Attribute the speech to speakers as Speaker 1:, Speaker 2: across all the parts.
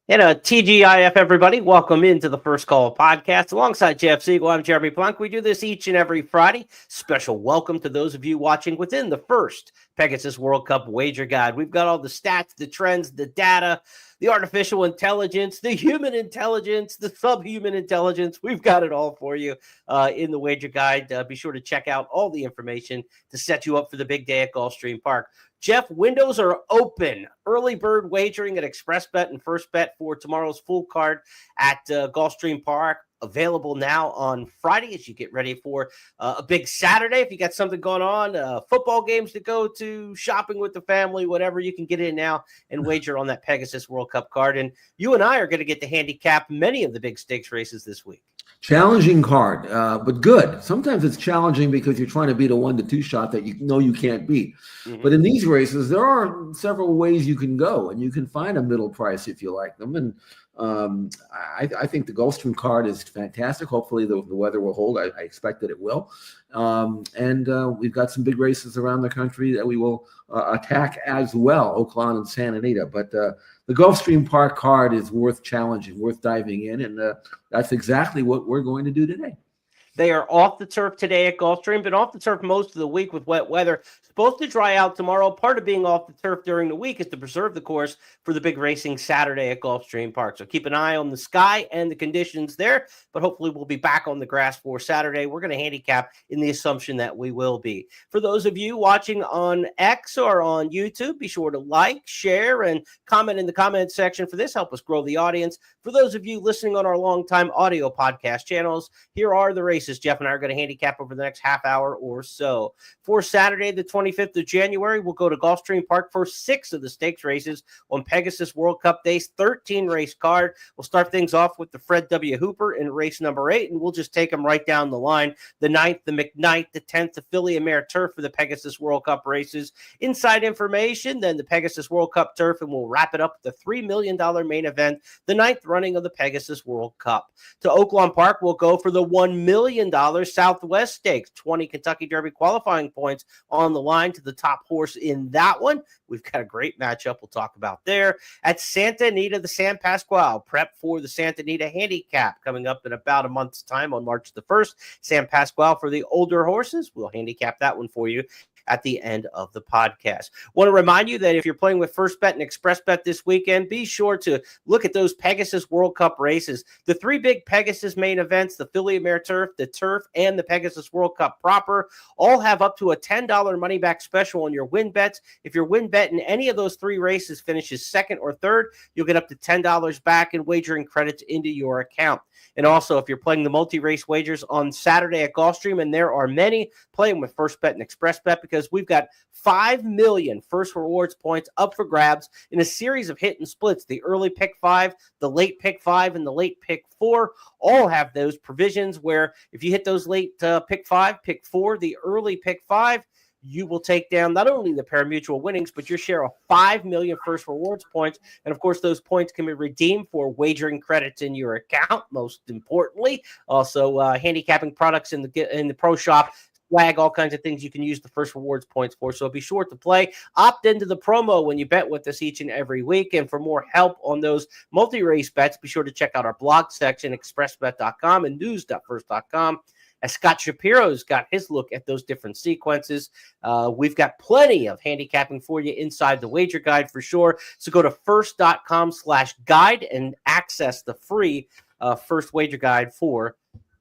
Speaker 1: And TGIF, everybody. Welcome into the First Call podcast. Alongside Jeff Siegel, I'm Jeremy Plonk. We do this each and every Friday. Special welcome to those of you watching within the first Pegasus World Cup wager guide. We've got all the stats, the trends, the data, the artificial intelligence, the human intelligence, the subhuman intelligence. We've got it all for you in the wager guide. Be sure to check out all the information to set you up for the big day at Gulfstream Park. Jeff, windows are open. Early bird wagering at ExpressBet and FirstBet for tomorrow's full card at Gulfstream Park. Available now on Friday as you get ready for a big Saturday. If you got something going on, football games to go to, shopping with the family, whatever, you can get in now and wager on that Pegasus World Cup card. And you and I are going to get to handicap many of the big stakes races this week.
Speaker 2: Challenging card, but good. Sometimes it's challenging because you're trying to beat a 1-2 shot that you know you can't beat. Mm-hmm. But in these races, there are several ways you can go, and you can find a middle price if you like them. And I think the Gulfstream card is fantastic. Hopefully the weather will hold. I expect that it will. And we've got some big races around the country that we will attack as well, Oakland and Santa Anita. But the Gulfstream Park card is worth challenging, worth diving in, and that's exactly what we're going to do today.
Speaker 1: They are off the turf today at Gulfstream, been off the turf most of the week with wet weather. Supposed to dry out tomorrow. Part of being off the turf during the week is to preserve the course for the big racing Saturday at Gulfstream Park. So keep an eye on the sky and the conditions there, but hopefully we'll be back on the grass for Saturday. We're going to handicap in the assumption that we will be. For those of you watching on X or on YouTube, be sure to like, share, and comment in the comment section for this. Help us grow the audience. For those of you listening on our longtime audio podcast channels, here are the races Jeff and I are going to handicap over the next half hour or so. For Saturday, the 25th of January, we'll go to Gulfstream Park for 6 of the stakes races on Pegasus World Cup Day's 13-race card. We'll start things off with the Fred W. Hooper in race number 8, and we'll just take them right down the line. The 9th, the McKnight, the 10th, the Philly Mare Turf for the Pegasus World Cup races. Inside information, then the Pegasus World Cup Turf, and we'll wrap it up with the $3 million main event, the 9th running of the Pegasus World Cup. To Oakland Park, we'll go for the $1 million Southwest Stakes, 20 Kentucky Derby qualifying points on the line to the top horse in that one. We've got a great matchup we'll talk about there. At Santa Anita, the San Pasquale, prep for the Santa Anita Handicap coming up in about a month's time on March the 1st. San Pasquale for the older horses. We'll handicap that one for you at the end of the podcast. Want to remind you that if you're playing with FirstBet and ExpressBet this weekend, be sure to look at those Pegasus World Cup races. The 3 big Pegasus main events, the Philly Mare Turf, the Turf, and the Pegasus World Cup proper, all have up to a $10 money back special on your win bets. If your win bet in any of those 3 races finishes second or third, you'll get up to $10 back in wagering credits into your account. And also, if you're playing the multi-race wagers on Saturday at Gulfstream, and there are many, playing with FirstBet and ExpressBet, because we've got 5 million first rewards points up for grabs in a series of hit and splits. The early pick 5, the late pick 5, and the late pick 4 all have those provisions where if you hit those late pick 5, pick 4, the early pick 5, you will take down not only the pari-mutuel winnings, but your share of 5 million first rewards points. And of course, those points can be redeemed for wagering credits in your account. Most importantly, also handicapping products in the pro shop, swag, all kinds of things you can use the first rewards points for. So be sure to play. Opt into the promo when you bet with us each and every week. And for more help on those multi-race bets, be sure to check out our blog section, expressbet.com and news.first.com. As Scott Shapiro's got his look at those different sequences. We've got plenty of handicapping for you inside the wager guide for sure. So go to first.com/guide and access the free first wager guide for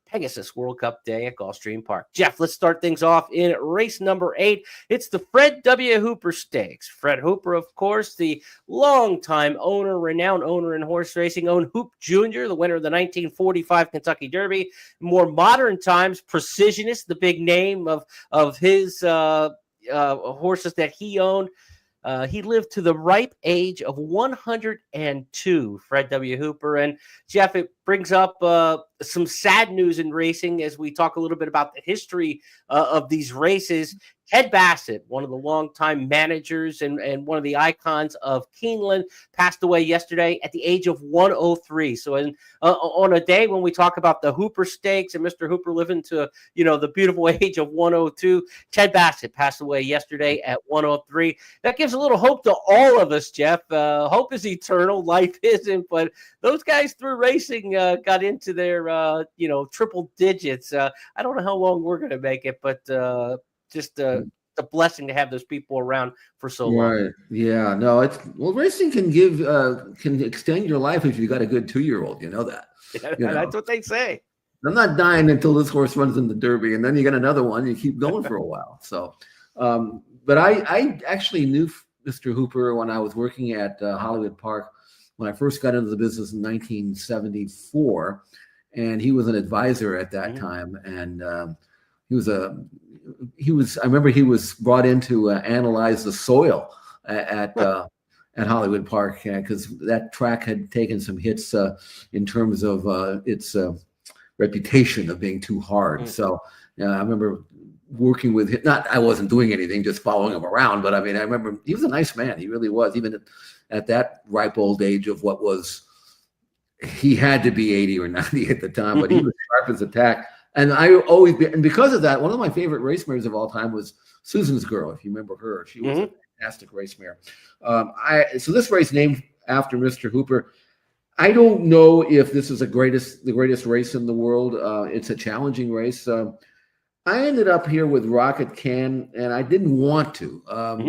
Speaker 1: Pegasus World Cup Day at Gulfstream Park. Jeff, let's start things off in race number 8. It's the Fred W. Hooper Stakes. Fred Hooper, of course, the longtime owner, renowned owner in horse racing, owned Hoop Jr., the winner of the 1945 Kentucky Derby. More modern times, Precisionist, the big name of his horses that he owned. He lived to the ripe age of 102, Fred W. Hooper. And Jeff, brings up some sad news in racing as we talk a little bit about the history of these races. Ted Bassett, one of the longtime managers and one of the icons of Keeneland, passed away yesterday at the age of 103. So on a day when we talk about the Hooper Stakes and Mr. Hooper living to, the beautiful age of 102, Ted Bassett passed away yesterday at 103. That gives a little hope to all of us, Jeff. Hope is eternal. Life isn't. But those guys through racing got into their, triple digits. I don't know how long we're going to make it, but just a blessing to have those people around for so long.
Speaker 2: Right. Yeah. No, racing can can extend your life if you got a good 2-year-old. You know that.
Speaker 1: That's what they say.
Speaker 2: I'm not dying until this horse runs in the Derby, and then you get another one. You keep going for a while. So, but I actually knew Mr. Hooper when I was working at Hollywood Park when I first got into the business in 1974, and he was an advisor at that time, and I remember he was brought in to analyze the soil at Hollywood Park because that track had taken some hits in terms of its reputation of being too hard. So I remember working with him. I wasn't doing anything, just following him around. But I mean, I remember he was a nice man. He really was, even at that ripe old age of what was, he had to be 80 or 90 at the time, but he was sharp as a tack. And and because of that, one of my favorite race mares of all time was Susan's Girl, if you remember her. She was a fantastic race mare. So this race named after Mr. Hooper. I don't know if this is the greatest race in the world. It's a challenging race. I ended up here with Rocket Can, and I didn't want to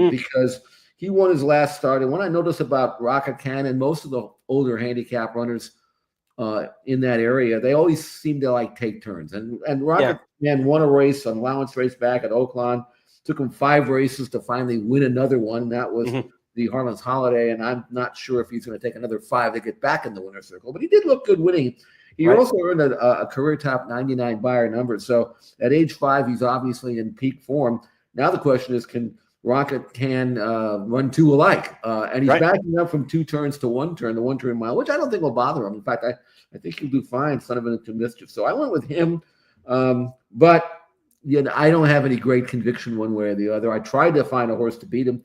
Speaker 2: because he won his last start. And what I noticed about Rocket Can and most of the older handicap runners in that area, they always seem to take turns. And Rocket Can won a race, an allowance race back at Oaklawn. Took him 5 races to finally win another one. That was the Harlan's Holiday, and I'm not sure if he's going to take another 5 to get back in the winner's circle. But he did look good winning. He also earned a career top 99 Beyer number. So at age 5, he's obviously in peak form. Now the question is, can Rocket Can run 2 alike? And he's backing up from 2 turns to 1 turn, the 1-turn mile, which I don't think will bother him. In fact, I think he'll do fine, son of a mischief. So I went with him. But I don't have any great conviction one way or the other. I tried to find a horse to beat him,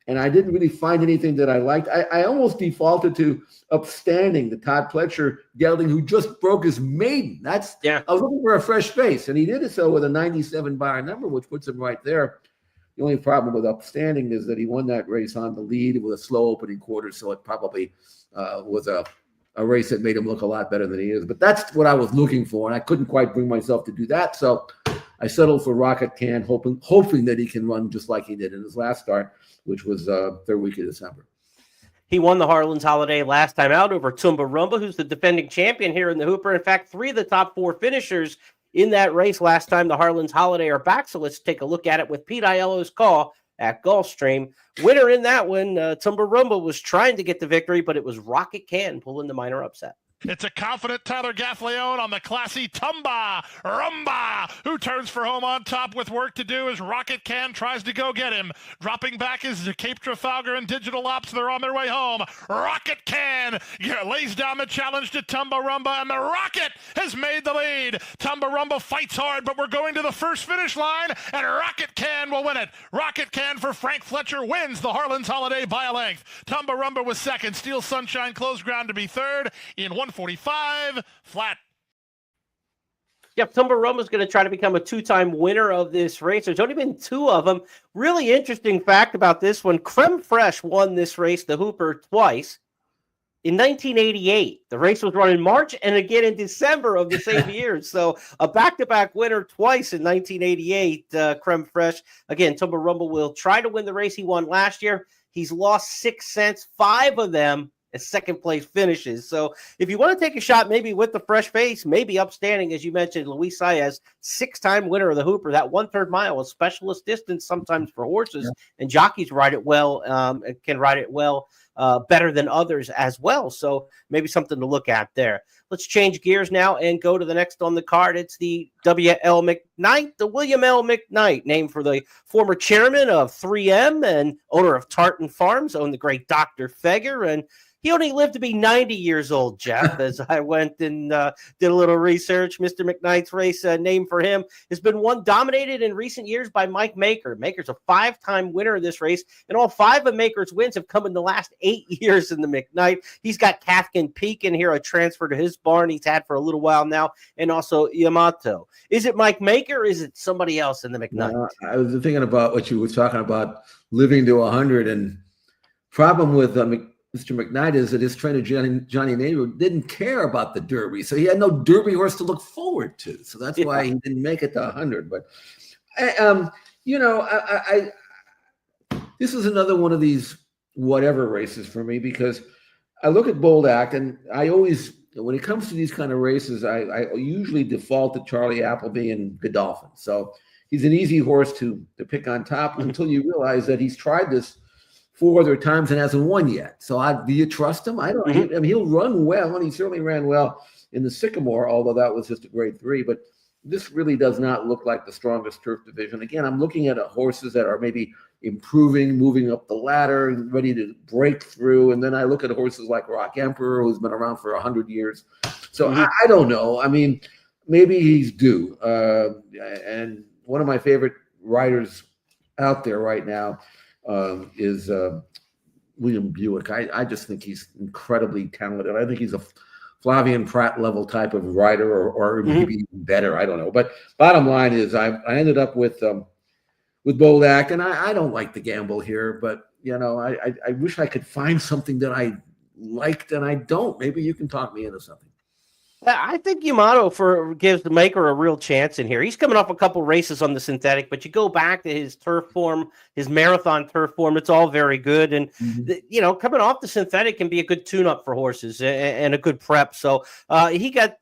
Speaker 2: and I didn't really find anything that I liked. I almost defaulted to Upstanding, the Todd Pletcher gelding who just broke his maiden. I was looking for a fresh face, and he did so with a 97 Beyer number, which puts him right there. The only problem with Upstanding is that he won that race on the lead with a slow opening quarter, so it probably was a race that made him look a lot better than he is. But that's what I was looking for, and I couldn't quite bring myself to do that. So I settled for Rocket Can, hoping that he can run just like he did in his last start, which was 3rd week of December.
Speaker 1: He won the Harlan's Holiday last time out over Tumba Rumba, who's the defending champion here in the Hooper. In fact, 3 of the top 4 finishers in that race last time the Harlan's Holiday are back. So let's take a look at it with Pete Aiello's call at Gulfstream. Winner in that one, Tumba Rumba was trying to get the victory, but it was Rocket Can pulling the minor upset.
Speaker 3: It's a confident Tyler Gaffleone on the classy Tumba Rumba, who turns for home on top with work to do as Rocket Can tries to go get him. Dropping back is Cape Trafalgar and Digital Ops. They're on their way home. Rocket Can lays down the challenge to Tumba Rumba, and the Rocket has made the lead. Tumba Rumba fights hard, but we're going to the first finish line, and Rocket Can will win it. Rocket Can for Frank Fletcher wins the Harlan's Holiday by a length. Tumba Rumba was second. Steel Sunshine closed ground to be third in 145 flat.
Speaker 1: Yep, Tumba Rumba's going to try to become a 2-time winner of this race. There's only been 2 of them. Really interesting fact about this one, Creme Fraiche won this race, the Hooper, twice. In 1988, the race was run in March and again in December of the same year. So a back-to-back winner twice in 1988, Creme Fraiche. Again, Tumba Rumba will try to win the race he won last year. He's lost 6 cents, 5 of them as second-place finishes. So if you want to take a shot maybe with the fresh face, maybe Upstanding, as you mentioned, Luis Saez, 6-time winner of the Hooper. That 1/3 mile, a specialist distance sometimes for horses, and jockeys ride it well, can ride it well better than others as well. So maybe something to look at there. Let's change gears now and go to the next on the card. It's the W.L. McKnight, the William L. McKnight, named for the former chairman of 3M and owner of Tartan Farms, owned the great Dr. Feger, and He only lived to be 90 years old, Jeff, as I went and did a little research. Mr. McKnight's race, name for him, has been one dominated in recent years by Mike Maker. Maker's a 5-time winner of this race, and all 5 of Maker's wins have come in the last 8 years in the McKnight. He's got Kafkin Peak in here, a transfer to his barn he's had for a little while now, and also Yamato. Is it Mike Maker, or is it somebody else in the McKnight?
Speaker 2: I was thinking about what you were talking about, living to 100, and problem with Mr. McKnight is that his trainer Johnny Neighbor didn't care about the Derby, so he had no Derby horse to look forward to. So that's why he didn't make it to 100. But this is another one of these whatever races for me, because I look at Bold Act, and I always, when it comes to these kind of races, I usually default to Charlie Appleby and Godolphin. So he's an easy horse to pick on top until you realize that he's tried this 4 other times and hasn't won yet. So do you trust him? I don't. I mean, he'll run well, and he certainly ran well in the Sycamore, although that was just a grade 3. But this really does not look like the strongest turf division. Again, I'm looking at horses that are maybe improving, moving up the ladder, ready to break through. And then I look at horses like Rock Emperor, who's been around for 100 years. So I don't know. I mean, maybe he's due. And one of my favorite riders out there right now is William Buick. I just think he's incredibly talented. I think he's a Flavian Pratt level type of rider, or maybe even better. I don't know. But bottom line is, I ended up with Bold Act, and I don't like the gamble here. But I wish I could find something that I liked, and I don't. Maybe you can talk me into something.
Speaker 1: I think Yamato gives the Maker a real chance in here. He's coming off a couple races on the synthetic, but you go back to his turf form, his marathon turf form, it's all very good. And, coming off the synthetic can be a good tune-up for horses and a good prep. So he got,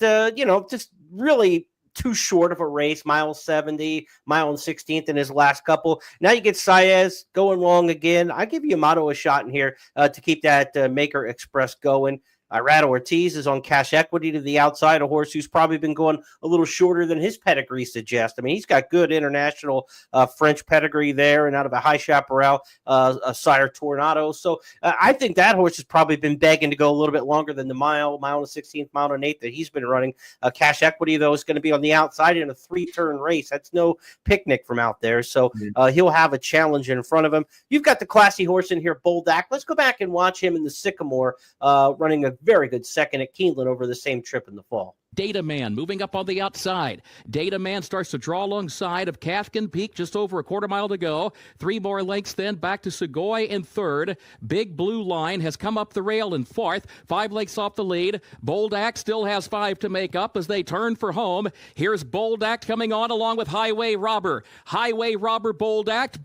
Speaker 1: just really too short of a race, mile 70, mile and 16th in his last couple. Now you get Saez going long again. I give Yamato a shot in here to keep that Maker Express going. Irad Ortiz is on cash equity to the outside, a horse who's probably been going a little shorter than his pedigree suggests. I mean, he's got good international French pedigree there, and out of a High Chaparral, a Sire Tornado. So I think that horse has probably been begging to go a little bit longer than the mile and 16th, mile and 8th that he's been running. Cash equity, though, is going to be on the outside in a 3-turn race. That's no picnic from out there. So he'll have a challenge in front of him. You've got the classy horse in here, Bold Act. Let's go back and watch him in the Sycamore running a very good second at Keeneland over the same trip in the fall.
Speaker 4: Data Man moving up on the outside. Data Man starts to draw alongside of Kafkin Peak, just over a quarter mile to go. 3 more lengths then back to Segoy in third. Big Blue Line has come up the rail in fourth. 5 lengths off the lead. Bold Act still has 5 to make up as they turn for home. Here's Bold Act coming on along with Highway Robber. Highway Robber, Bold Act,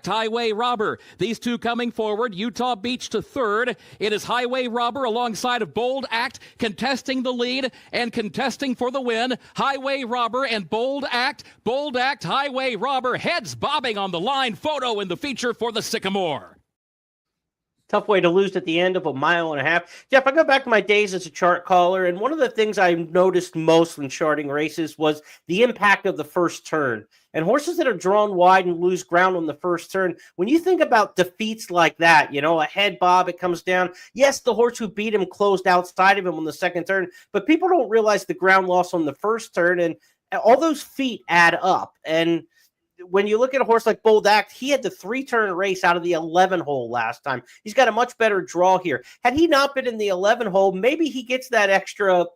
Speaker 4: Highway Robber. These two coming forward. Utah Beach to third. It is Highway Robber alongside of Bold Act contesting the lead and contesting for the win. Highway Robber and Bold Act. Bold Act, Highway Robber, heads bobbing on the line. Photo in the feature for the Sycamore.
Speaker 1: Tough way to lose at the end of a mile and a half. Jeff, I go back to my days as a chart caller, and one of the things I noticed most when charting races was the impact of the first turn. And horses that are drawn wide and lose ground on the first turn, when you think about defeats like that, a head bob, it comes down. Yes, the horse who beat him closed outside of him on the second turn, but people don't realize the ground loss on the first turn, and all those feet add up. And when you look at a horse like Bold Act, he had the 3-turn race out of the 11 hole last time. He's got a much better draw here. Had he not been in the 11 hole, maybe he gets that extra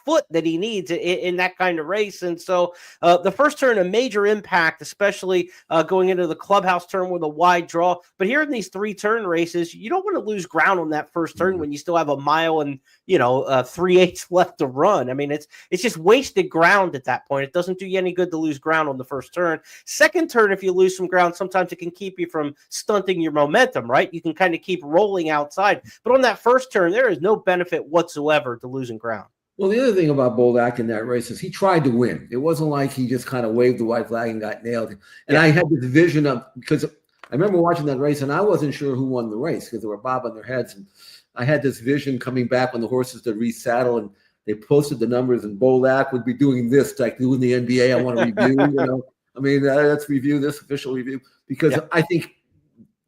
Speaker 1: foot that he needs in that kind of race. And so the first turn, a major impact, especially going into the clubhouse turn with a wide draw. But here in these 3-turn races, you don't want to lose ground on that first turn when you still have a mile and 3/8 left to run. I mean, it's just wasted ground at that point. It doesn't do you any good to lose ground on the first turn. Second turn, if you lose some ground, sometimes it can keep you from stunting your momentum, right? You can kind of keep rolling outside. But on that first turn, there is no benefit whatsoever to losing ground.
Speaker 2: Well, the other thing about Bold Act in that race is he tried to win. It wasn't like he just kind of waved the white flag and got nailed. And I had this vision of, because I remember watching that race and I wasn't sure who won the race because they were bobbing their heads. And I had this vision coming back when the horses to resaddle and they posted the numbers and Bold Act would be doing this, like doing the NBA. I want to review, I mean, let's review this official review because I think,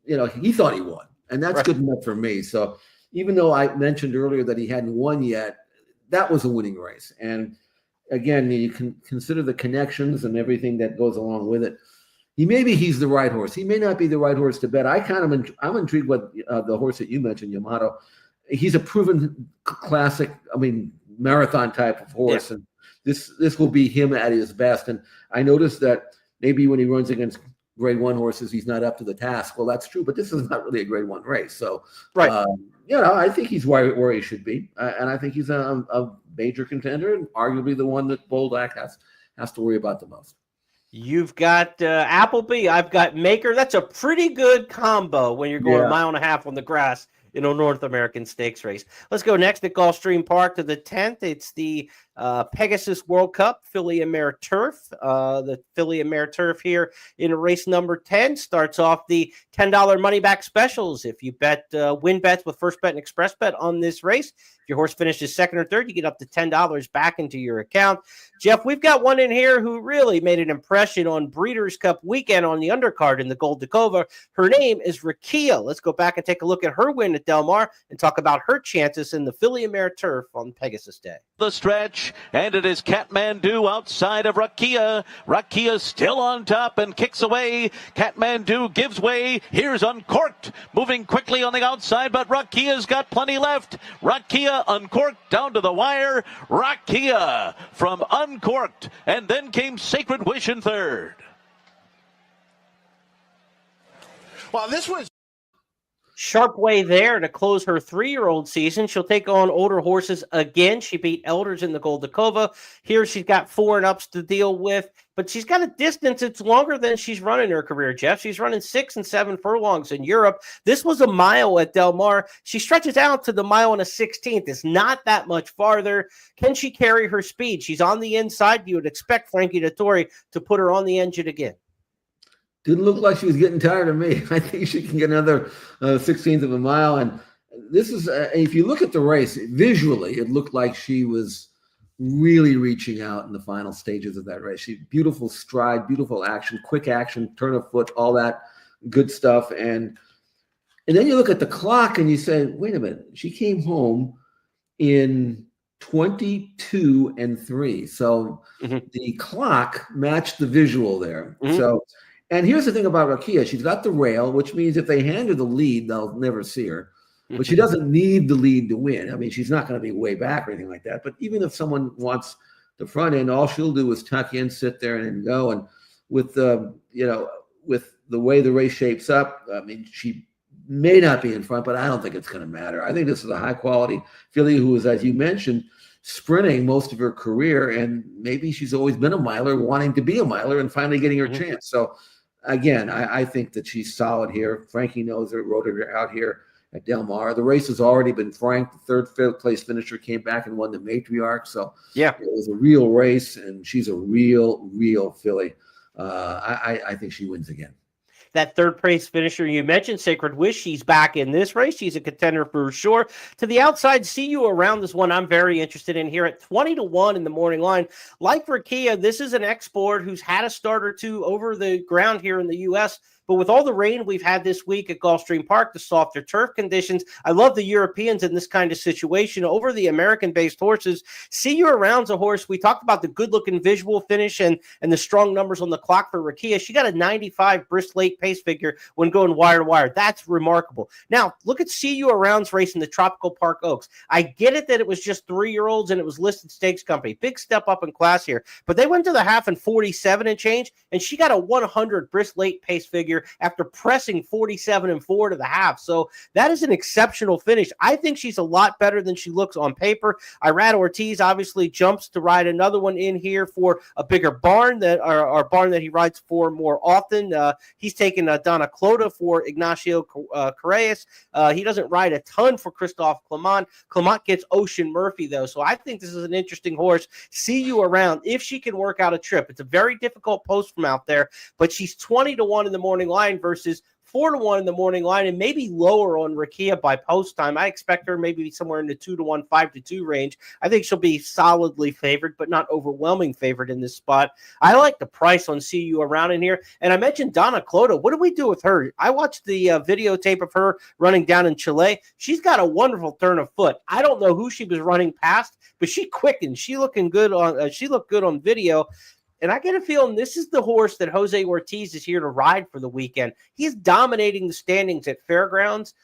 Speaker 2: he thought he won and that's good enough for me. So even though I mentioned earlier that he hadn't won yet, that was a winning race. And again, you can consider the connections and everything that goes along with it. He's the right horse. He may not be the right horse to bet. I'm intrigued with the horse that you mentioned, Yamato. He's a proven classic, marathon type of horse, and this will be him at his best. And I noticed that maybe when he runs against Grade 1 horses, he's not up to the task. Well, that's true, but this is not really a Grade 1 race. So,
Speaker 1: right.
Speaker 2: I think he's where he should be, and I think he's a major contender, and arguably the one that Boldak has to worry about the most.
Speaker 1: You've got Appleby. I've got Maker. That's a pretty good combo when you're going a mile and a half on the grass in a North American Stakes race. Let's go next at Gulfstream Park to the 10th. It's the Pegasus World Cup Filly and Mare Turf. The Filly and Mare Turf here in race number 10 starts off the $10 money back specials. If you bet win bets with first bet and express bet on this race, if your horse finishes second or third, you get up to $10 back into your account. Jeff, we've got one in here who really made an impression on Breeders' Cup weekend on the undercard in the Gold Dakova. Her name is Rakia. Let's go back and take a look at her win at Del Mar and talk about her chances in the Filly and Mare Turf on Pegasus Day.
Speaker 5: The stretch, and it is Kathmandu outside of Rakia. Rakia still on top and kicks away. Kathmandu gives way. Here's Uncorked, moving quickly on the outside, but Rakia's got plenty left. Rakia uncorked down to the wire. Rakia from Uncorked, and then came Sacred Wish in third.
Speaker 3: Well, this was
Speaker 1: Sharp way there to close her 3-year-old season. She'll take on older horses again. She beat Elders in the Gold Dakova. Here she's got 4 and ups to deal with, but she's got a distance. It's longer than she's run in her career, Jeff. She's running 6 and 7 furlongs in Europe. This was a mile at Del Mar. She stretches out to the mile and a 16th. It's not that much farther. Can she carry her speed? She's on the inside. You would expect Frankie Dettori to put her on the engine again.
Speaker 2: Didn't look like she was getting tired of me. I think she can get another 16th of a mile. And this is, if you look at the race, visually, it looked like she was really reaching out in the final stages of that race. Beautiful stride, beautiful action, quick action, turn of foot, all that good stuff. And then you look at the clock and you say, wait a minute, she came home in 22 and 3. So the clock matched the visual there. So. And here's the thing about Rakia. She's got the rail, which means if they hand her the lead, they'll never see her. But she doesn't need the lead to win. I mean, she's not going to be way back or anything like that. But even if someone wants the front end, all she'll do is tuck in, sit there, and go. And with the way the race shapes up, I mean, she may not be in front, but I don't think it's going to matter. I think this is a high-quality filly who is, as you mentioned, sprinting most of her career, and maybe she's always been a miler, wanting to be a miler, and finally getting her chance. So, again, I think that she's solid here. Frankie knows her, rode her out here at Del Mar. The race has already been franked. The third place finisher came back and won the Matriarch. So it was a real race, and she's a real filly. I think she wins again.
Speaker 1: That third place finisher you mentioned, Sacred Wish, she's back in this race. She's a contender for sure. To the outside, See You Around is one I'm very interested in here at 20-1 in the morning line. Like Rakia, this is an export who's had a start or two over the ground here in the U.S., but with all the rain we've had this week at Gulfstream Park, the softer turf conditions, I love the Europeans in this kind of situation over the American-based horses. See You Around's a horse. We talked about the good-looking visual finish and the strong numbers on the clock for Rakia. She got a 95 Bristol pace figure when going wire to wire. That's remarkable. Now, look at See You Around's race in the Tropical Park Oaks. I get it that it was just 3-year-olds and it was listed stakes company. Big step up in class here. But they went to the half in 47 and change, and she got a 100 Bristol pace figure after pressing 47 and 4 to the half. So that is an exceptional finish. I think she's a lot better than she looks on paper. Irad Ortiz obviously jumps to ride another one in here for a bigger barn that our barn that he rides for more often. He's taken Donna Clota for Ignacio Correas. He doesn't ride a ton for Christophe Clement. Clement gets Ocean Murphy though. So I think this is an interesting horse. See You Around if she can work out a trip. It's a very difficult post from out there, but she's 20-1 in the morning line versus 4-1 in the morning line, and maybe lower on Rakia by post time. I expect her maybe somewhere in the 2-1, 5-2 range. I think she'll be solidly favored, but not overwhelming favored in this spot. I like the price on See You Around in here. And I mentioned Donna Clota. What do we do with her? I watched the videotape of her running down in Chile. She's got a wonderful turn of foot. I don't know who she was running past, but she quickened. She looked good on video. And I get a feeling this is the horse that Jose Ortiz is here to ride for the weekend. He's dominating the standings at Fairgrounds,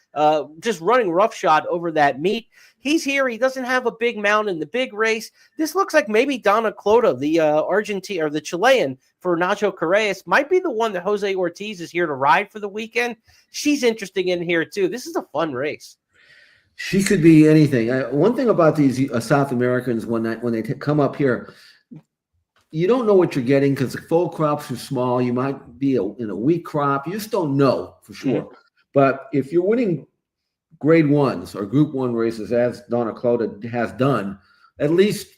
Speaker 1: just running roughshod over that meet. He's here. He doesn't have a big mount in the big race. This looks like maybe Donna Clota, the Argentine or the Chilean for Nacho Correas, might be the one that Jose Ortiz is here to ride for the weekend. She's interesting in here too. This is a fun race.
Speaker 2: She could be anything. One thing about these South Americans when they come up here, you don't know what you're getting because the full crops are small. You might be in a weak crop. You just don't know for sure. Mm-hmm. But if you're winning grade ones or group one races, as Donna Clota has done, at least,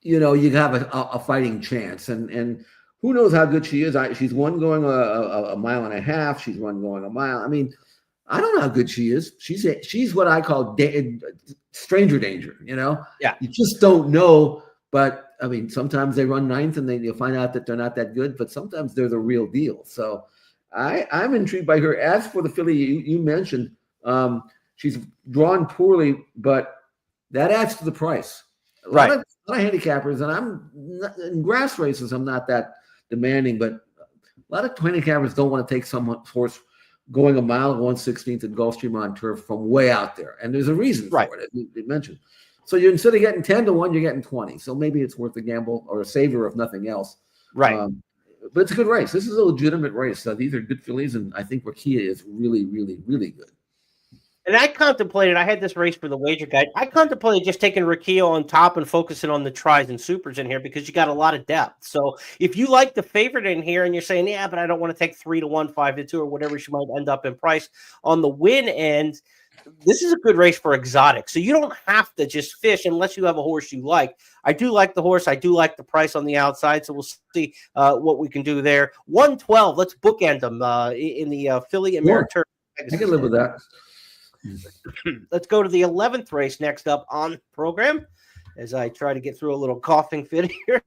Speaker 2: you have a fighting chance. And who knows how good she is. She's one going a mile and a half. She's one going a mile. I mean, I don't know how good she is. She's what I call stranger danger, Yeah. You just don't know. But, I mean, sometimes they run ninth and then you'll find out that they're not that good, but sometimes they're the real deal. So I'm intrigued by her. As for the filly you mentioned, she's drawn poorly, but that adds to the price. A lot of handicappers, and in grass races, I'm not that demanding, but a lot of handicappers don't want to take some horse going a mile 1/16 at Gulfstream on turf from way out there. And there's a reason for it, as you mentioned. So you instead of getting 10-1, you're getting 20. So maybe it's worth a gamble or a saver if nothing else.
Speaker 1: Right.
Speaker 2: But it's a good race. This is a legitimate race. These are good fillies, and I think Rakia is really, really, really good.
Speaker 1: And I had this race for the wager guide. I contemplated just taking Rakia on top and focusing on the tries and supers in here because you got a lot of depth. So if you like the favorite in here and you're saying, yeah, but I don't want to take 3-1, 5-2, or whatever she might end up in price on the win end, this is a good race for exotic. So you don't have to just fish unless you have a horse you like. I do like the horse. I do like the price on the outside. So we'll see what we can do there. 112. Let's bookend them in the filly and mare turf.
Speaker 2: I can live with that.
Speaker 1: Let's go to the 11th race next up on the program as I try to get through a little coughing fit here.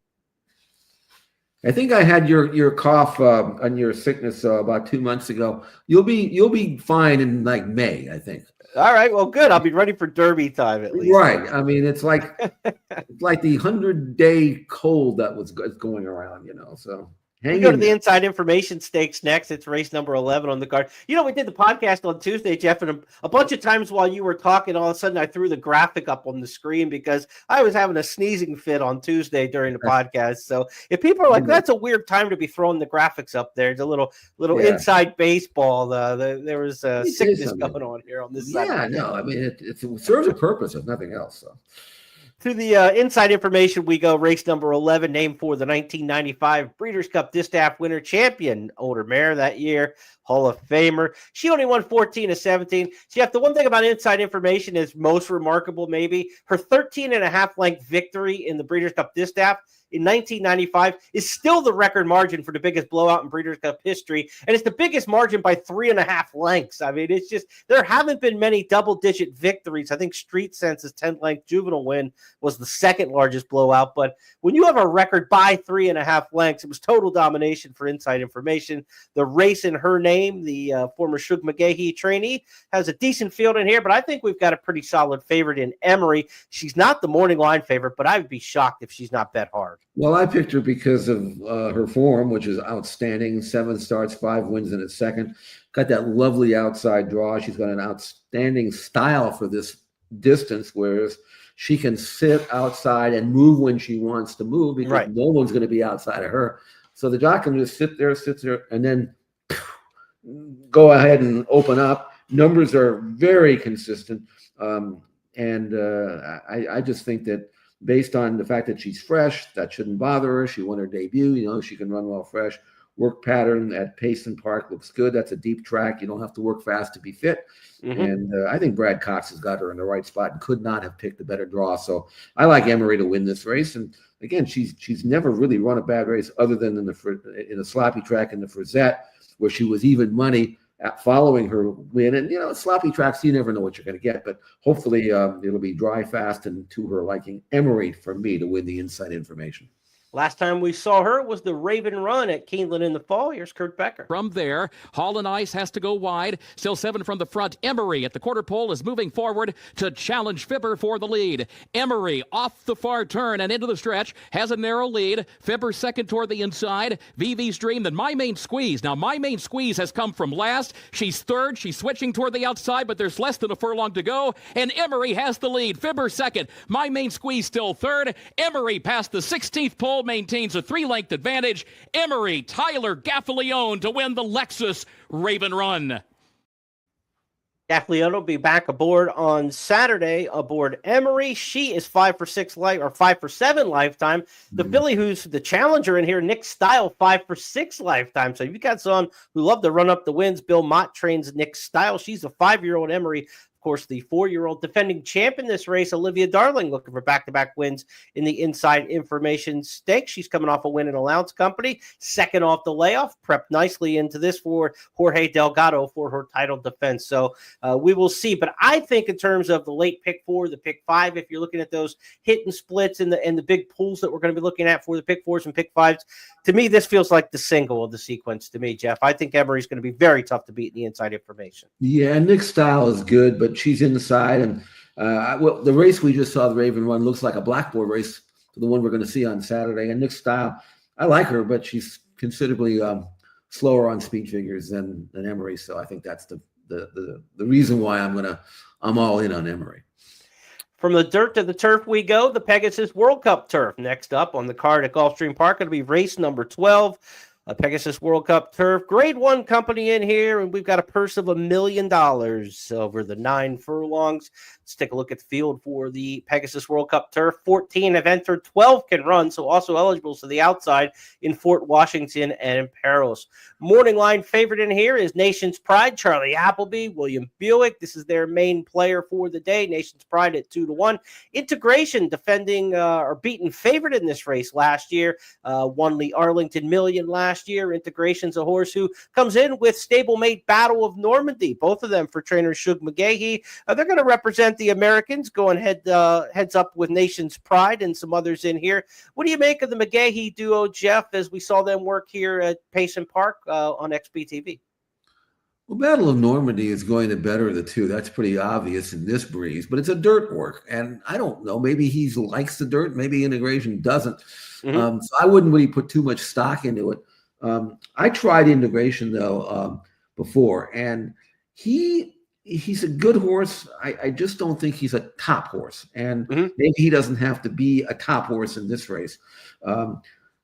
Speaker 2: I think I had your cough on your sickness about 2 months ago. You'll be fine in like May, I think.
Speaker 1: All right, well, good. I'll be ready for Derby time at least.
Speaker 2: Right. I mean, it's like the 100-day cold that was going around, So
Speaker 1: we go to the inside information stakes next. It's race number 11 on the card. We did the podcast on Tuesday, Jeff, and a bunch of times while you were talking, all of a sudden I threw the graphic up on the screen because I was having a sneezing fit on Tuesday during the podcast. So if people are like, that's a weird time to be throwing the graphics up there, it's a little inside baseball. There was sickness going on here on this side.
Speaker 2: Yeah, no, I mean, it serves a purpose, if nothing else. So.
Speaker 1: To the inside information, we go race number 11, named for the 1995 Breeders' Cup Distaff winner, champion older mare that year, Hall of Famer. She only won 14-17. Jeff, the one thing about inside information is most remarkable, maybe her 13.5 length victory in the Breeders' Cup Distaff in 1995 is still the record margin for the biggest blowout in Breeders' Cup history, and it's the biggest margin by 3.5 lengths. I mean, it's just there haven't been many double-digit victories. I think Street Sense's 10-length juvenile win was the second largest blowout, but when you have a record by 3.5 lengths, it was total domination for inside information. The race in her name, the former Shug McGahee trainee, has a decent field in here, but I think we've got a pretty solid favorite in Emery. She's not the morning line favorite, but I would be shocked if she's not bet hard.
Speaker 2: Well, I picked her because of her form, which is outstanding. 7 starts, 5 wins in its second. Got that lovely outside draw. She's got an outstanding style for this distance, whereas she can sit outside and move when she wants to move because no one's going to be outside of her. So the jock can just sit there, and then go ahead and open up. Numbers are very consistent. I just think that based on the fact that she's fresh, that shouldn't bother her. She won her debut. She can run well fresh. Work pattern at Payson Park looks good. That's a deep track. You don't have to work fast to be fit. Mm-hmm. And I think Brad Cox has got her in the right spot and could not have picked a better draw. So I like Emery to win this race. And again, she's never really run a bad race other than in a sloppy track in the Frizette where she was even money following her win. And, sloppy tracks, you never know what you're going to get. But hopefully it'll be dry, fast, and to her liking. Emery for me to win the inside information.
Speaker 1: Last time we saw her was the Raven Run at Keeneland in the fall. Here's Kurt Becker.
Speaker 4: From there, Hall and Ice has to go wide. Still 7 from the front. Emery at the quarter pole is moving forward to challenge Fibber for the lead. Emery off the far turn and into the stretch. Has a narrow lead. Fibber second toward the inside. VV's Dream, then My Main Squeeze. Now, My Main Squeeze has come from last. She's third. She's switching toward the outside, but there's less than a furlong to go. And Emery has the lead. Fibber second. My Main Squeeze still third. Emery past the 16th pole, maintains a 3-length advantage. Emery, Tyler Gaffalione to win the Lexus Raven Run.
Speaker 1: Gaffalione will be back aboard on Saturday aboard Emery. She is 5 for 7 lifetime. The filly who's the challenger in here, Nick Style, 5 for 6 lifetime. So you got someone who love to run up the wins. Bill Mott trains Nick Style. She's a 5-year-old Emery. Of course, the 4-year-old defending champ in this race, Olivia Darling, looking for back-to-back wins in the Inside Information Stakes. She's coming off a win in Allowance Company, second off the layoff, prepped nicely into this for Jorge Delgado for her title defense. So we will see. But I think in terms of the late pick 4, the pick 5, if you're looking at those hit and splits and the big pools that we're going to be looking at for the pick 4s and pick 5s, to me, this feels like the single of the sequence to me, Jeff. I think Emery's going to be very tough to beat in the Inside Information.
Speaker 2: Yeah, Nick Style is good, but she's inside. And the race we just saw, the Raven Run, looks like a blackboard race to the one we're going to see on Saturday. And Nick Style, I like her, but she's considerably slower on speed figures than Emery. So I think that's the reason why I'm all in on Emery.
Speaker 1: From the dirt to the turf we go, the Pegasus World Cup turf. Next up on the card at Gulfstream Park, it'll be race number 12. A Pegasus World Cup turf. Grade 1 company in here, and we've got a purse of $1 million over the 9 furlongs. Let's take a look at the field for the Pegasus World Cup turf. 14 have entered, 12 can run, so also eligible to the outside in Fort Washington and Paros. Morning line favorite in here is Nation's Pride, Charlie Appleby, William Buick. This is their main player for the day. Nation's Pride at 2-1. Integration defending or beaten favorite in this race last year. Won the Arlington Million last year. Integration's a horse who comes in with stablemate Battle of Normandy. Both of them for trainer Shug McGahee. They're going to represent the Americans, going heads up with Nation's Pride and some others in here. What do you make of the McGahee duo, Jeff, as we saw them work here at Payson Park on XBTV?
Speaker 2: Well, Battle of Normandy is going to better of the two. That's pretty obvious in this breeze, but it's a dirt work. And I don't know, maybe he likes the dirt, maybe Integration doesn't. So I wouldn't really put too much stock into it. I tried Integration, though, before, and he's a good horse. I just don't think he's a top horse, and maybe he doesn't have to be a top horse in this race.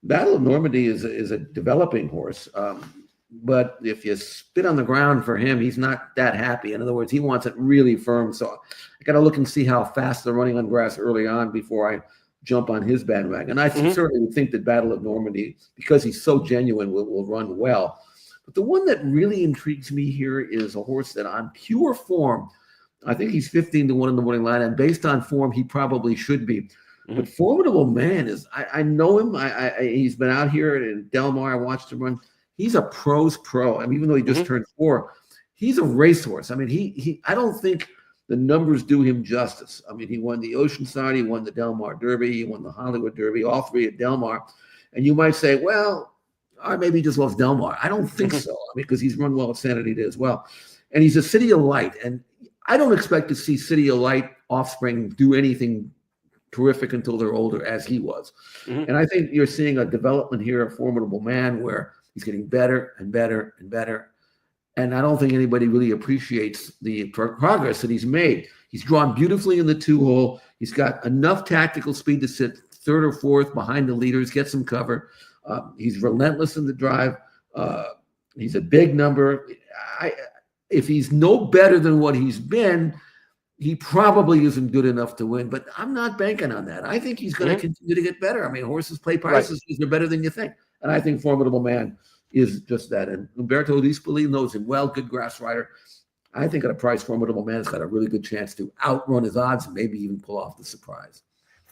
Speaker 2: Battle of Normandy is a developing horse, but if you spit on the ground for him, he's not that happy. In other words, he wants it really firm. So I got to look and see how fast they're running on grass early on before I jump on his bandwagon. And I certainly would think that Battle of Normandy, because he's so genuine, will run well. But the one that really intrigues me here is a horse that on pure form, I think he's 15-1 in the morning line, and based on form, he probably should be. But Formidable Man is, I know him. He's been out here in Del Mar. I watched him run. He's a pro's pro. I mean, even though he just turned 4, he's a racehorse. I mean, I don't think the numbers do him justice. I mean, he won the Oceanside, he won the Del Mar Derby, he won the Hollywood Derby, all 3 at Del Mar. And you might say, well, maybe he just loves Del Mar. I don't think so, because he's run well at Santa Anita as well. And he's a City of Light. And I don't expect to see City of Light offspring do anything terrific until they're older, as he was. And I think you're seeing a development here of Formidable Man where he's getting better and better and better. And I don't think anybody really appreciates the progress that he's made. He's drawn beautifully in the 2-hole. He's got enough tactical speed to sit 3rd or 4th behind the leaders, get some cover. He's relentless in the drive. He's a big number. If he's no better than what he's been, he probably isn't good enough to win. But I'm not banking on that. I think he's going to continue to get better. I mean, horses play prices because they're better than you think. And I think Formidable Man is just that. And Umberto Dispoli knows him well, good grass rider. I think at a price, Formidable Man has got a really good chance to outrun his odds and maybe even pull off the surprise.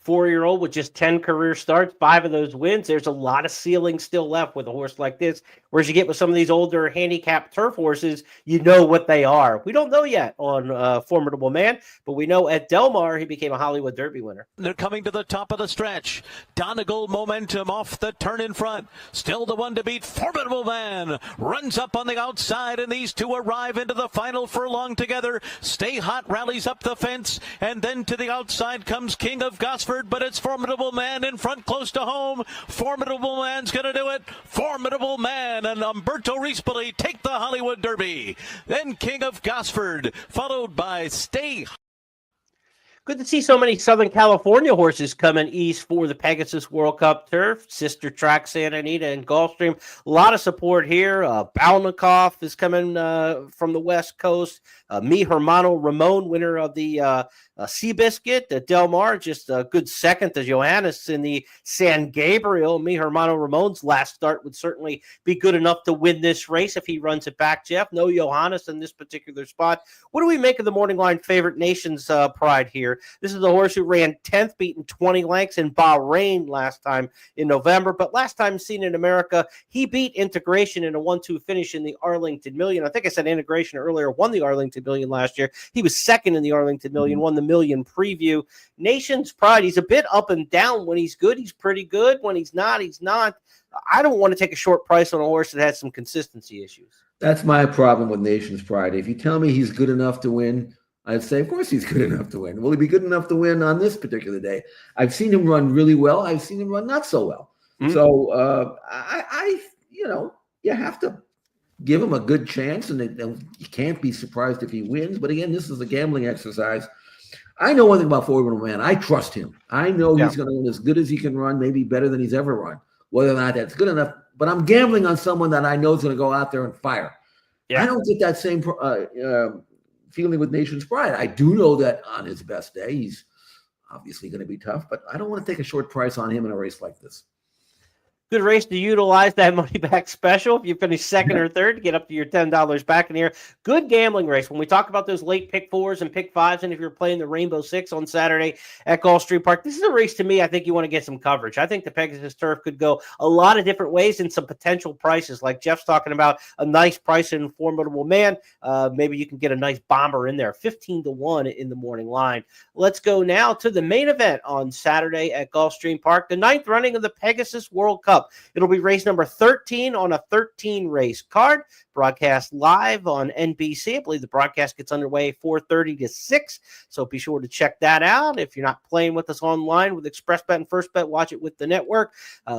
Speaker 1: 4-year-old with just 10 career starts, 5 of those wins. There's a lot of ceiling still left with a horse like this. Whereas you get with some of these older handicap turf horses, you know what they are. We don't know yet on Formidable Man, but we know at Del Mar he became a Hollywood Derby winner.
Speaker 5: They're coming to the top of the stretch. Donegal momentum off the turn in front. Still the one to beat. Formidable Man runs up on the outside, and these two arrive into the final furlong together. Stay Hot rallies up the fence, and then to the outside comes King of Gosford, but it's Formidable Man in front close to home. Formidable Man's going to do it. Formidable Man and Umberto Rispoli take the Hollywood Derby. Then King of Gosford, followed by Stay.
Speaker 1: Good to see so many Southern California horses coming east for the Pegasus World Cup turf. Sister Track, Santa Anita, and Gulfstream. A lot of support here. Balnikoff is coming from the West Coast. Mi Hermano Ramon, winner of the Seabiscuit. Del Mar, just a good second to Johannes in the San Gabriel. Mi Hermano Ramon's last start would certainly be good enough to win this race if he runs it back, Jeff. No Johannes in this particular spot. What do we make of the morning line favorite Nation's Pride here? This is the horse who ran 10th, beaten 20 lengths in Bahrain last time in November. But last time seen in America, he beat Integration in a 1-2 finish in the Arlington Million. I think I said Integration earlier, won the Arlington Million last year. He was second in the Arlington Million, won the Million preview. Nation's Pride, he's a bit up and down. When he's good, he's pretty good. When he's not, he's not. I don't want to take a short price on a horse that has some consistency issues.
Speaker 2: That's my problem with Nation's Pride. If you tell me he's good enough to win, I'd say, of course he's good enough to win. Will he be good enough to win on this particular day? I've seen him run really well. I've seen him run not so well. So you have to give him a good chance, and you can't be surprised if he wins. But again, this is a gambling exercise. I know one thing about Formidable Man. I trust him. I know he's going to run as good as he can run, maybe better than he's ever run. Whether or not that's good enough, but I'm gambling on someone that I know is going to go out there and fire. Yeah. I don't get that same feeling with Nation's Pride. I do know that on his best day, he's obviously going to be tough, but I don't want to take a short price on him in a race like this.
Speaker 1: Good race to utilize that money back special. If you finish second or third, get up to your $10 back in here. Good gambling race. When we talk about those late pick fours and pick fives, and if you're playing the Rainbow Six on Saturday at Gulfstream Park, this is a race to me. I think you want to get some coverage. I think the Pegasus Turf could go a lot of different ways and some potential prices. Like Jeff's talking about a nice price in Formidable Man. Maybe you can get a nice bomber in there. 15-1 in the morning line. Let's go now to the main event on Saturday at Gulfstream Park, the 9th running of the Pegasus World Cup. It'll be race number 13 on a 13-race card, broadcast live on NBC. I believe the broadcast gets underway 4:30 to 6, so be sure to check that out. If you're not playing with us online with ExpressBet and FirstBet, watch it with the network.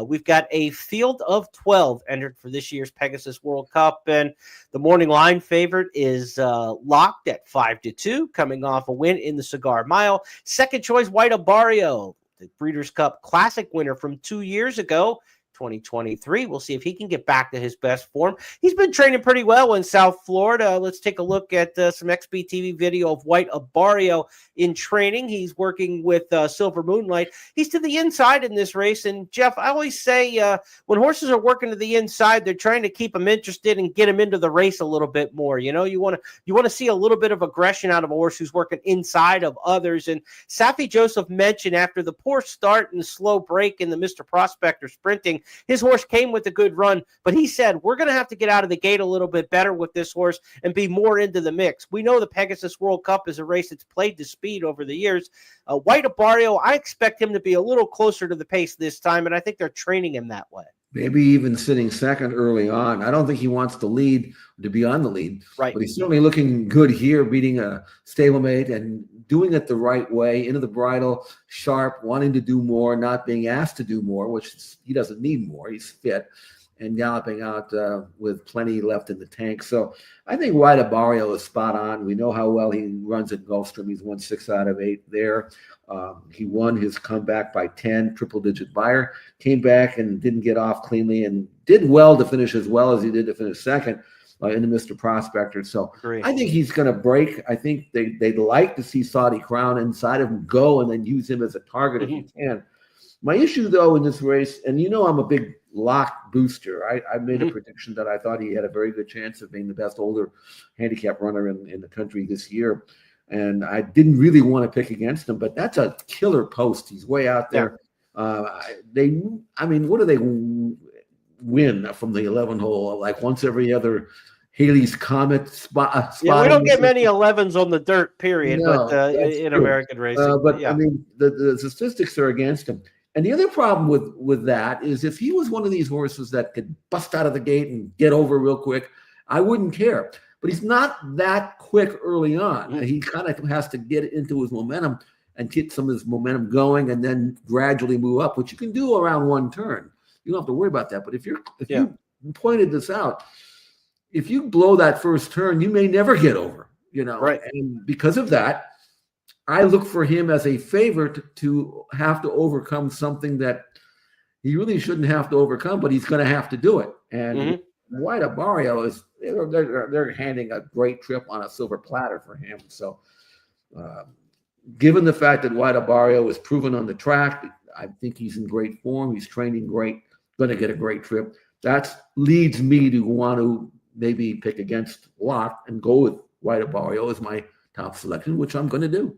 Speaker 1: We've got a field of 12 entered for this year's Pegasus World Cup, and the morning line favorite is locked at 5-2, coming off a win in the Cigar Mile. Second choice, White Abarrio, the Breeders' Cup Classic winner from 2 years ago. 2023. We'll see if he can get back to his best form. He's been training pretty well in South Florida. Let's take a look at some XBTV video of White Abarrio in training. He's working with Silver Moonlight. He's to the inside in this race. And Jeff, I always say when horses are working to the inside, they're trying to keep them interested and get them into the race a little bit more. You know, you want to see a little bit of aggression out of a horse who's working inside of others. And Safi Joseph mentioned after the poor start and the slow break in the Mr. Prospector sprinting, his horse came with a good run, but he said, we're going to have to get out of the gate a little bit better with this horse and be more into the mix. We know the Pegasus World Cup is a race that's played to speed over the years. White Abarrio, I expect him to be a little closer to the pace this time, and I think they're training him that way.
Speaker 2: Maybe even sitting second early on. I don't think he wants to lead, to be on the lead.
Speaker 1: Right.
Speaker 2: But he's certainly looking good here, beating a stablemate and doing it the right way, into the bridle, sharp, wanting to do more, not being asked to do more, which he doesn't need more. He's fit, and galloping out with plenty left in the tank. So I think White Abarrio is spot on. We know how well he runs at Gulfstream. He's won 6 out of 8 there. He won his comeback by 10, triple-digit buyer, came back and didn't get off cleanly and did well to finish as well as he did to finish second in the Mr. Prospector. So
Speaker 1: Great.
Speaker 2: I think he's going to break. I think they'd like to see Saudi Crown inside of him go and then use him as a target if he can. My issue, though, in this race, and you know I'm a big lock booster. I made a prediction that I thought he had a very good chance of being the best older handicap runner in the country this year. And I didn't really want to pick against him, but that's a killer post. He's way out there. What do they win from the 11 hole, like once every other Haley's Comet spot.
Speaker 1: Yeah, we don't get many 11s on the dirt, period,
Speaker 2: No,
Speaker 1: but
Speaker 2: that's
Speaker 1: in
Speaker 2: true.
Speaker 1: American racing.
Speaker 2: But
Speaker 1: yeah.
Speaker 2: I mean, the statistics are against him. And the other problem with that is if he was one of these horses that could bust out of the gate and get over real quick, I wouldn't care. But he's not that quick early on.
Speaker 1: Mm.
Speaker 2: He kind of has to get into his momentum and get some of his momentum going and then gradually move up, which you can do around one turn. You don't have to worry about that. But if you pointed this out, if you blow that first turn, you may never get over,
Speaker 1: Right.
Speaker 2: And because of that, I look for him as a favorite to have to overcome something that he really shouldn't have to overcome, but he's going to have to do it. And White Abario is they're handing a great trip on a silver platter for him. So, given the fact that White Abario is proven on the track, I think he's in great form. He's training great, going to get a great trip. That leads me to want to maybe pick against Locke and go with White Abario as my top selection, which I'm going to do.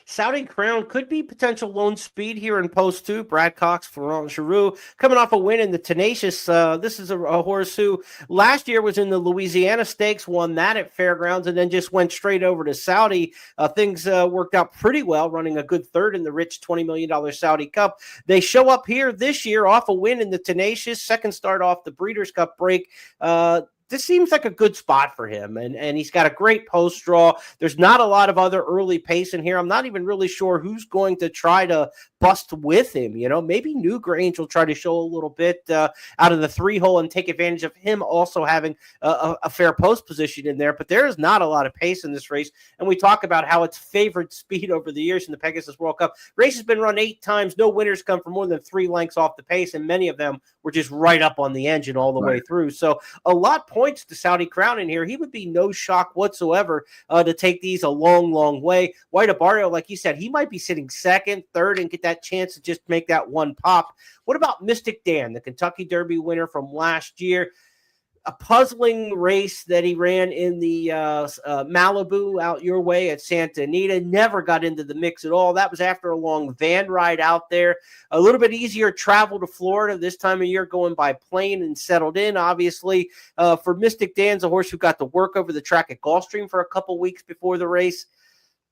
Speaker 1: Saudi Crown could be potential lone speed here in post 2. Brad Cox, Florent Giroux, coming off a win in the Tenacious. This is a horse who last year was in the Louisiana Stakes, won that at Fairgrounds, and then just went straight over to Saudi. Things worked out pretty well, running a good third in the rich $20 million Saudi Cup. They show up here this year off a win in the Tenacious, second start off the Breeders' Cup break. This seems like a good spot for him, and he's got a great post draw. There's not a lot of other early pace in here. I'm not even really sure who's going to try to bust with him. Maybe Newgrange will try to show a little bit out of the 3-hole and take advantage of him also having a fair post position in there. But there is not a lot of pace in this race, and we talk about how it's favored speed over the years in the Pegasus World Cup. Race has been run 8 times. No winners come from more than 3 lengths off the pace, and many of them were just right up on the engine all the way through. So a lot points to Saudi Crown in here. He would be no shock whatsoever to take these a long, long way. White Abario, like you said, he might be sitting second, third, and get that chance to just make that one pop. What about Mystic Dan, the Kentucky Derby winner from last year? A puzzling race that he ran in the Malibu out your way at Santa Anita. Never got into the mix at all. That was after a long van ride out there. A little bit easier travel to Florida this time of year, going by plane and settled in, obviously. For Mystic Dan's a horse who got to work over the track at Gulfstream for a couple weeks before the race.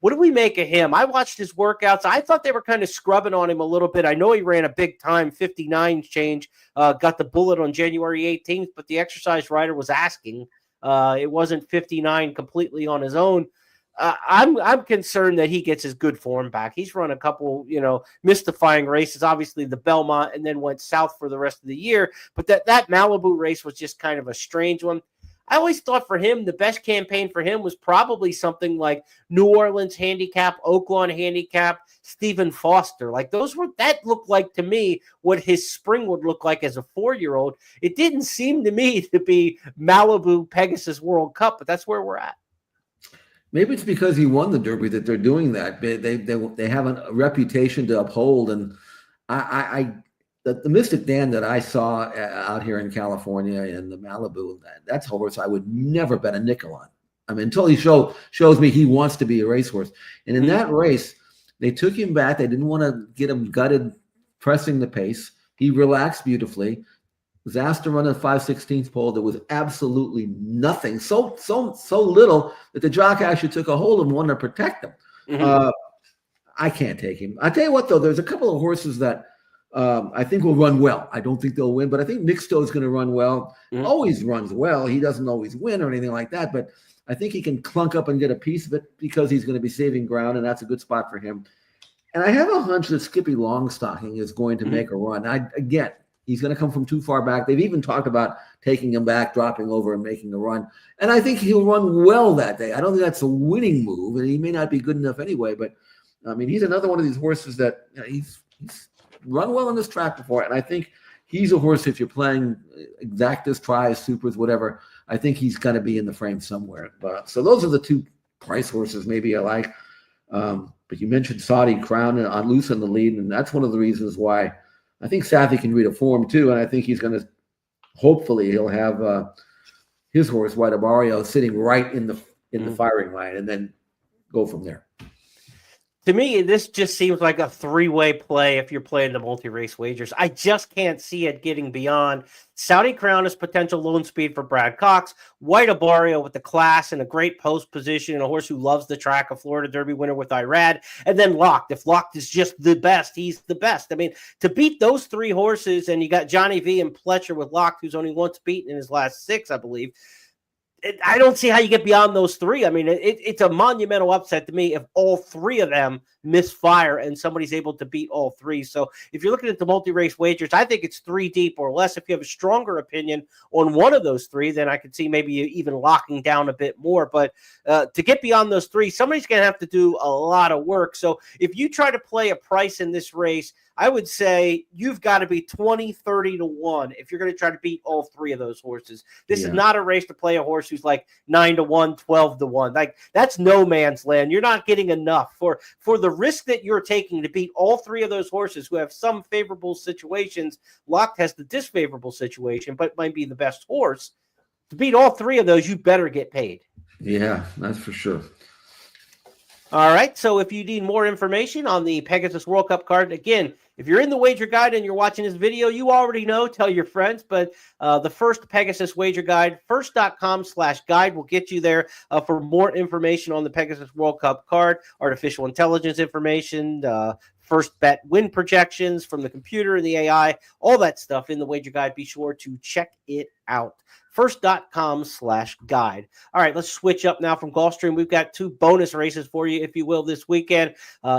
Speaker 1: What do we make of him? I watched his workouts. I thought they were kind of scrubbing on him a little bit. I know he ran a big time 59 change, got the bullet on January 18th, but the exercise rider was asking. It wasn't 59 completely on his own. I'm concerned that he gets his good form back. He's run a couple, mystifying races, obviously the Belmont, and then went south for the rest of the year. But that Malibu race was just kind of a strange one. I always thought for him, the best campaign for him was probably something like New Orleans Handicap, Oaklawn Handicap, Stephen Foster. Like that looked like to me what his spring would look like as a 4-year-old. It didn't seem to me to be Malibu Pegasus World Cup, but that's where we're at.
Speaker 2: Maybe it's because he won the Derby that they're doing that. They have a reputation to uphold, and the Mystic Dan that I saw out here in California in the Malibu, that's a horse I would never bet a nickel on. I mean, until he shows me he wants to be a racehorse. And in that race, they took him back. They didn't want to get him gutted, pressing the pace. He relaxed beautifully. Was asked to run a 5/16 pole. There was absolutely nothing. So little that the jock actually took a hold of him and wanted to protect him. I can't take him. I tell you what, though, there's a couple of horses that I think will run well. I don't think they'll win, but I think Mixto is going to run well. Always runs well. He doesn't always win or anything like that, but I think he can clunk up and get a piece of it because he's going to be saving ground, and that's a good spot for him. And I have a hunch that Skippy Longstocking is going to make a run. Again, he's going to come from too far back. They've even talked about taking him back, dropping over, and making a run. And I think he'll run well that day. I don't think that's a winning move, and he may not be good enough anyway, but I mean, he's another one of these horses that he's run well on this track before, and I think he's a horse, if you're playing exactas, tries, supers, whatever, I think he's going to be in the frame somewhere. So those are the two price horses maybe I like. But you mentioned Saudi Crown on loose in the lead, and that's one of the reasons why I think Safi can read a form too, and I think he's going to hopefully he'll have his horse White Abario sitting right in the firing line, and then go from there.
Speaker 1: To me, this just seems like a three-way play if you're playing the multi-race wagers. I just can't see it getting beyond Saudi Crown as potential lone speed for Brad Cox, White Abario with the class and a great post position, and a horse who loves the track, a Florida Derby winner with Irad, and then Locked. If Locked is just the best, he's the best. I mean, to beat those three horses, and you got Johnny V and Pletcher with Locked, who's only once beaten in his last 6, I believe. I don't see how you get beyond those three. I mean, it's a monumental upset to me if all three of them misfire and somebody's able to beat all three. So if you're looking at the multi-race wagers, I think it's 3 deep or less. If you have a stronger opinion on one of those three, then I could see maybe even locking down a bit more. But to get beyond those three, somebody's going to have to do a lot of work. So if you try to play a price in this race, I would say you've got to be 20, 30 to 1 if you're going to try to beat all three of those horses. This is not a race to play a horse who's like 9 to 1, 12 to 1. Like, that's no man's land. You're not getting enough for the risk that you're taking to beat all three of those horses who have some favorable situations. Locked has the disfavorable situation, but might be the best horse. To beat all three of those, you better get paid.
Speaker 2: Yeah, that's for sure.
Speaker 1: All right, so if you need more information on the Pegasus World Cup card, again, if you're in the wager guide and you're watching this video, you already know, tell your friends, but the first Pegasus wager guide, first.com/guide will get you there for more information on the Pegasus World Cup card, artificial intelligence information, first bet win projections from the computer and the AI, all that stuff in the wager guide. Be sure to check it out. First.com/guide. All right, let's switch up now from Gulfstream. We've got 2 bonus races for you, if you will, this weekend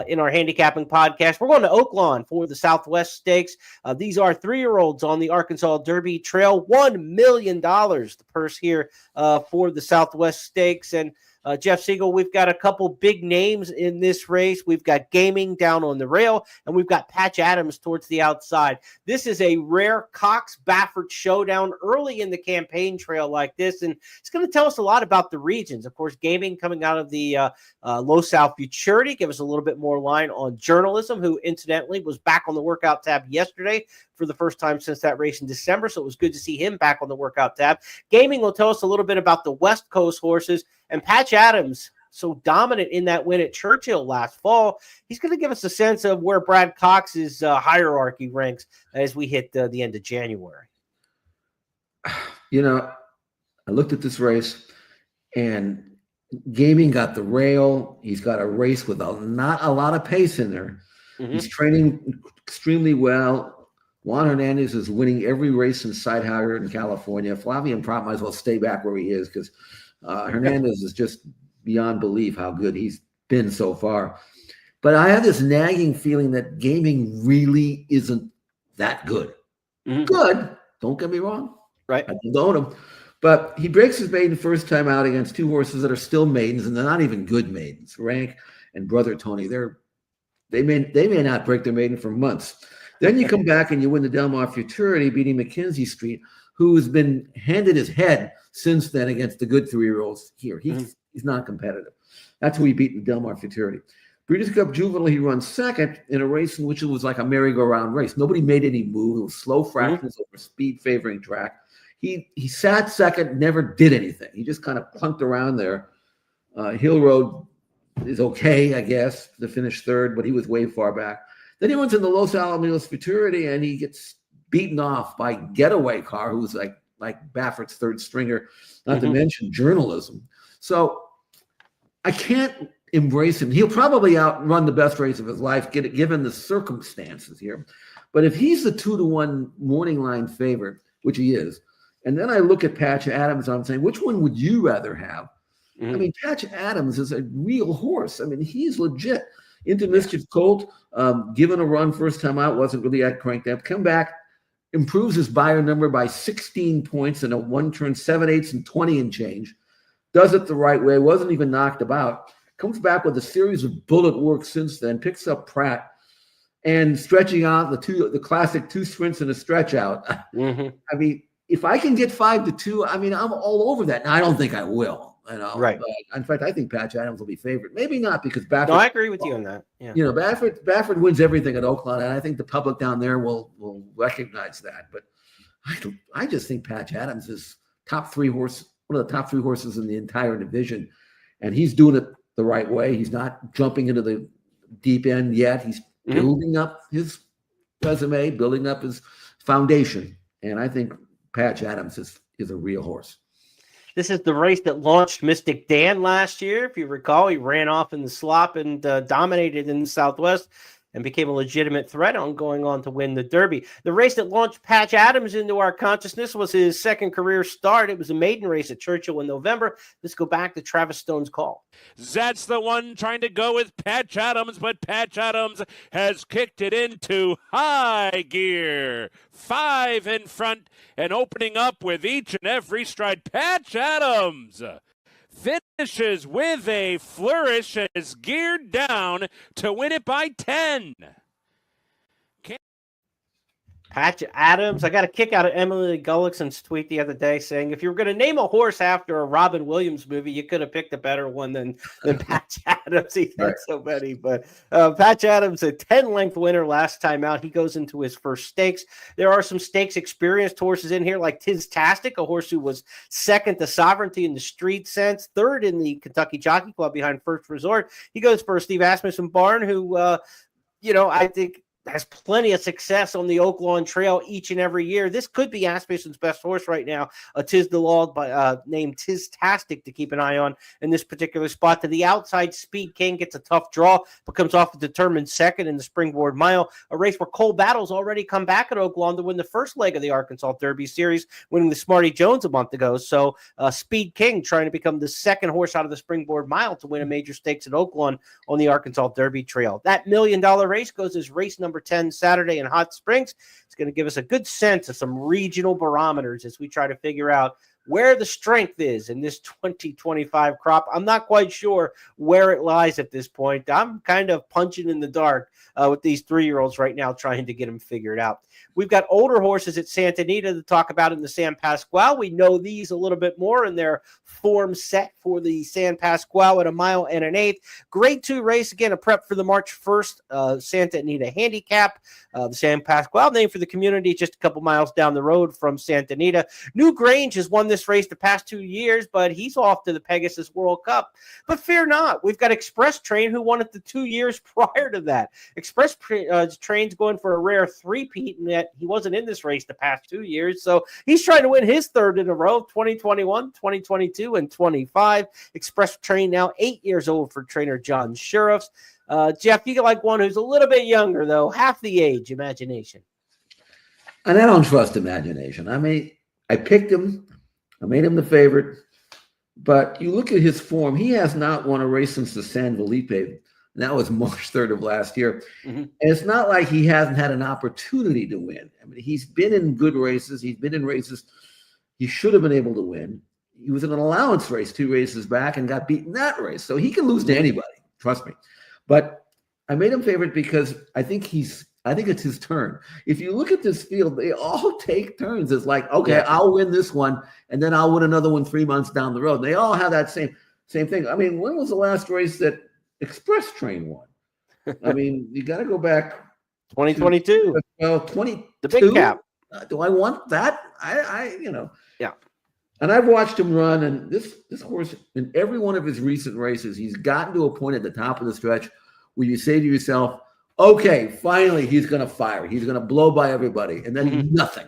Speaker 1: in our handicapping podcast. We're going to Oaklawn for the Southwest Stakes. These are 3-year-olds on the Arkansas Derby Trail. $1 million, the purse here for the Southwest Stakes. And Jeff Siegel, we've got a couple big names in this race. We've got Gaming down on the rail, and we've got Patch Adams towards the outside. This is a rare Cox-Baffert showdown early in the campaign trail like this, and it's going to tell us a lot about the regions. Of course, Gaming coming out of the Low South Futurity, give us a little bit more line on Journalism, who incidentally was back on the workout tab yesterday for the first time since that race in December, so it was good to see him back on the workout tab. Gaming will tell us a little bit about the West Coast horses, and Patch Adams, so dominant in that win at Churchill last fall, he's going to give us a sense of where Brad Cox's hierarchy ranks as we hit the end of January.
Speaker 2: You know, I looked at this race, and Gaming got the rail. He's got a race with not a lot of pace in there. Mm-hmm. He's training extremely well. Juan Hernandez is winning every race in Siegel in California. Flavian Prop might as well stay back where he is because Hernandez is just beyond belief how good he's been so far. But I have this nagging feeling that Gaming really isn't that good. Mm-hmm. Good, don't get me wrong.
Speaker 1: Right.
Speaker 2: I don't own him. But he breaks his maiden first time out against 2 horses that are still maidens, and they're not even good maidens. Rank and Brother Tony, they may not break their maiden for months. Then you come back and you win the Del Mar Futurity, beating Mackenzie Street, who has been handed his head since then against the good 3-year-olds here. He's not competitive. That's who he beat in the Del Mar Futurity. Breeders' Cup Juvenile, he runs second in a race in which it was like a merry-go-round race. Nobody made any move. It was slow fractions over speed favoring track. He sat second, never did anything. He just kind of clunked around there. Hill Road is okay, I guess, to finish third, but he was way far back. Then he runs in the Los Alamitos Futurity, and he gets beaten off by Getaway Car, who's like Baffert's third stringer, not to mention Journalism. So I can't embrace him. He'll probably outrun the best race of his life, given the circumstances here. But if he's the 2-to-1 morning line favorite, which he is, and then I look at Patch Adams, I'm saying, which one would you rather have? I mean, Patch Adams is a real horse. I mean, he's legit. Into Mischief Colt, given a run first time out, wasn't really that cranked up. Come back, improves his buyer number by 16 points in a 1-turn, 7/8 and 20 and change. Does it the right way, wasn't even knocked about. Comes back with a series of bullet work since then, picks up Pratt, and stretching out the classic 2 sprints and a stretch out. I mean, if I can get 5-2, I mean, I'm all over that. Now, I don't think I will. You know,
Speaker 1: right.
Speaker 2: In fact, I think Patch Adams will be favored. Maybe not because Baffert.
Speaker 1: No, I agree with you on that. Yeah.
Speaker 2: You know, Baffert wins everything at Oaklawn, and I think the public down there will recognize that. But I just think Patch Adams is one of the top 3 horses in the entire division, and he's doing it the right way. He's not jumping into the deep end yet. He's building up his resume, building up his foundation. And I think Patch Adams is a real horse.
Speaker 1: This is the race that launched Mystic Dan last year. If you recall, he ran off in the slop and dominated in the Southwest and became a legitimate threat on going on to win the Derby. The race that launched Patch Adams into our consciousness was his second career start. It was a maiden race at Churchill in November. Let's go back to Travis Stone's call.
Speaker 6: That's the one trying to go with Patch Adams, but Patch Adams has kicked it into high gear. 5 in front and opening up with each and every stride. Patch Adams finishes with a flourish and is geared down to win it by 10.
Speaker 1: Patch Adams. I got a kick out of Emily Gullickson's tweet the other day saying, if you were going to name a horse after a Robin Williams movie, you could have picked a better one than Patch Adams. He had so many. But Patch Adams, a 10-length winner last time out. He goes into his first stakes. There are some stakes experienced horses in here like Tiz-tastic, a horse who was second to Sovereignty in the street sense, third in the Kentucky Jockey Club behind First Resort. He goes for Steve Asmussen Barn, who, I think has plenty of success on the Oak Lawn Trail each and every year. This could be Asmussen's best horse right now. Tiz the Law named Tiz-tastic to keep an eye on in this particular spot. To the outside, Speed King gets a tough draw, but comes off a determined second in the Springboard Mile, a race where Cole Battle's already come back at Oak Lawn to win the first leg of the Arkansas Derby Series, winning the Smarty Jones a month ago. So Speed King trying to become the second horse out of the Springboard Mile to win a major stakes at Oak Lawn on the Arkansas Derby Trail. That $1 million race goes as race number 10 Saturday in Hot Springs. It's going to give us a good sense of some regional barometers as we try to figure out where the strength is in this 2025 crop. I'm not quite sure where it lies at this point. I'm kind of punching in the dark with these 3-year-olds right now trying to get them figured out. We've got older horses at Santa Anita to talk about in the San Pasquale. We know these a little bit more in their form set for the San Pasquale at 1 1/8. Grade 2 race, again, a prep for the March 1st Santa Anita Handicap. The San Pasquale, named for the community just a couple miles down the road from Santa Anita. New Grange has won this race the past 2 years, but he's off to the Pegasus World Cup. But fear not, we've got Express Train, who won it the 2 years prior to that. Express Train's going for a rare three-peat, and yet he wasn't in this race the past 2 years. So he's trying to win his third in a row, 2021, 2022, and 25. Express Train now 8 years old for trainer John Sheriffs. Jeff, you like one who's a little bit younger, though, half the age, Imagination.
Speaker 2: And I don't trust Imagination. I mean, I picked him. I made him the favorite. But you look at his form, he has not won a race since the San Felipe. And that was March 3rd of last year. And it's not like he hasn't had an opportunity to win. I mean, he's been in good races. He's been in races he should have been able to win. He was in an allowance race 2 races back and got beaten that race. So he can lose to anybody. Trust me. But I made him favorite because I think it's his turn. If you look at this field, they all take turns. It's like, okay, I'll win this one, and then I'll win another one 3 months down the road. They all have that same thing. I mean, when was the last race that Express Train won? I mean, you got to go back
Speaker 1: 2022.
Speaker 2: The
Speaker 1: big cap.
Speaker 2: Do I want that?
Speaker 1: Yeah.
Speaker 2: And I've watched him run, and this horse, in every one of his recent races, he's gotten to a point at the top of the stretch where you say to yourself, okay, finally he's going to fire. He's going to blow by everybody, and then nothing.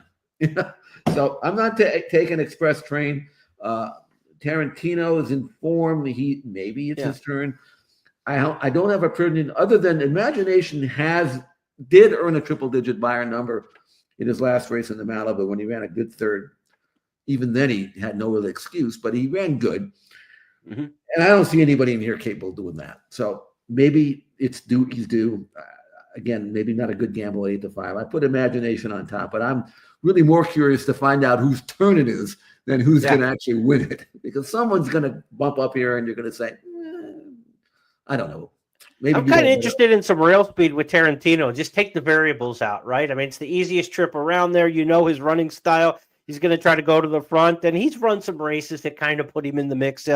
Speaker 2: So I'm not taking Express Train. Tarantino is in form. Maybe it's his turn. I don't have a opinion other than Imagination did earn a triple-digit buyer number in his last race in the Malibu when he ran a good third. Even then, he had no real excuse, but he ran good. And I don't see anybody in here capable of doing that. So maybe he's due. Again, maybe not a good gamble at 8-5. I put Imagination on top, but I'm really more curious to find out whose turn it is than who's going to actually win it. Because someone's going to bump up here and you're going to say, I don't know. Maybe
Speaker 1: I'm kind of interested in some rail speed with Tarantino. Just take the variables out, right? I mean, it's the easiest trip around there. You know his running style. He's going to try to go to the front, and he's run some races that kind of put him in the mix.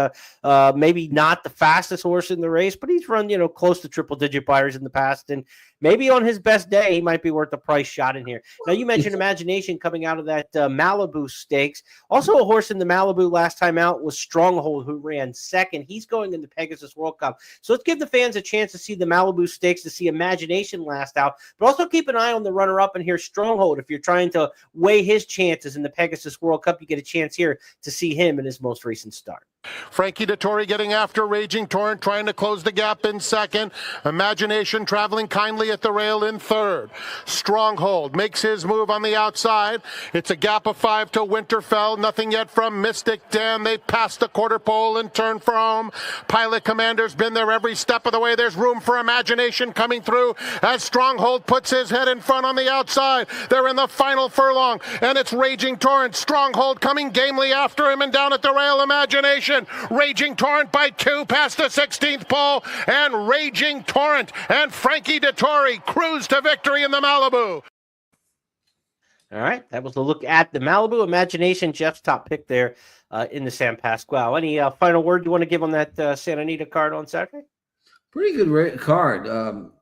Speaker 1: Maybe not the fastest horse in the race, but he's run, close to triple-digit buyers in the past, and maybe on his best day, he might be worth a price shot in here. Now, you mentioned Imagination coming out of that Malibu Stakes. Also, a horse in the Malibu last time out was Stronghold, who ran second. He's going in the Pegasus World Cup. So let's give the fans a chance to see the Malibu Stakes, to see Imagination last out, but also keep an eye on the runner-up and here, Stronghold. If you're trying to weigh his chances in the Pegasus World Cup, you get a chance here to see him in his most recent start.
Speaker 7: Frankie Dettori getting after Raging Torrent, trying to close the gap in second. Imagination traveling kindly at the rail in third. Stronghold makes his move on the outside. It's a gap of 5 to Winterfell. Nothing yet from Mystic Dam. They passed the quarter pole and turn for home. Pilot Commander's been there every step of the way. There's room for Imagination coming through as Stronghold puts his head in front on the outside. They're in the final furlong, and it's Raging Torrent. Stronghold coming gamely after him, and down at the rail, Imagination. Raging Torrent by 2 past the 16th pole, and Raging Torrent and Frankie Dettori cruise to victory in the Malibu.
Speaker 1: All right, that was a look at the Malibu. Imagination, Jeff's top pick there in the San Pasquale. Any final word you want to give on that Santa Anita card on Saturday?
Speaker 2: Pretty good card.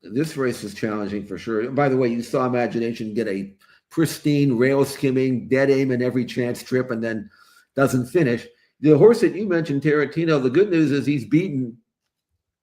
Speaker 2: This race is challenging for sure. By the way, you saw Imagination get a pristine rail skimming, dead aim in every chance trip, and then doesn't finish. The horse that you mentioned, Tarantino, the good news is he's beaten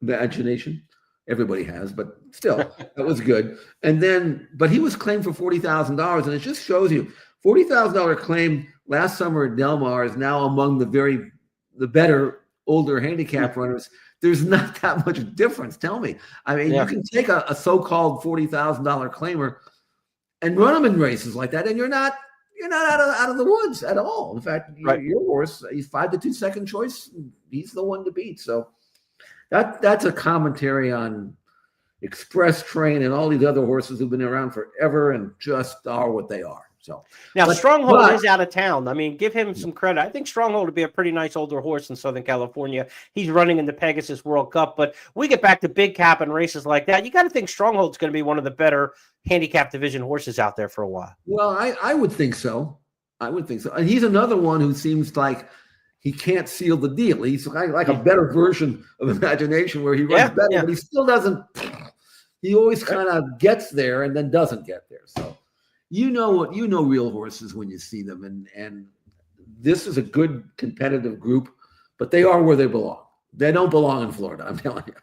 Speaker 2: Imagination. Everybody has, but still, that was good. And then, but he was claimed for $40,000, and it just shows you $40,000 claim last summer at Del Mar is now among the better older handicap runners. There's not that much difference. Tell me. I mean, you can take a so-called $40,000 claimer and run them in races like that, and you're not out of the woods at all. In fact, your horse, he's 5 to 2 second choice. He's the one to beat. So that's a commentary on Express Train and all these other horses who've been around forever and just are what they are. So
Speaker 1: now Stronghold is out of town. I mean, give him some credit. I think Stronghold would be a pretty nice older horse in Southern California. He's running in the Pegasus World Cup, but we get back to big cap and races like that. You got to think Stronghold's going to be one of the better handicap division horses out there for a while.
Speaker 2: Well, I would think so. And he's another one who seems like he can't seal the deal. He's like a better version of Imagination where he runs better, but he still doesn't. He always kind of gets there and then doesn't get there. So you know real horses when you see them, and this is a good competitive group, but they are where they belong. They don't belong in Florida, I'm telling you.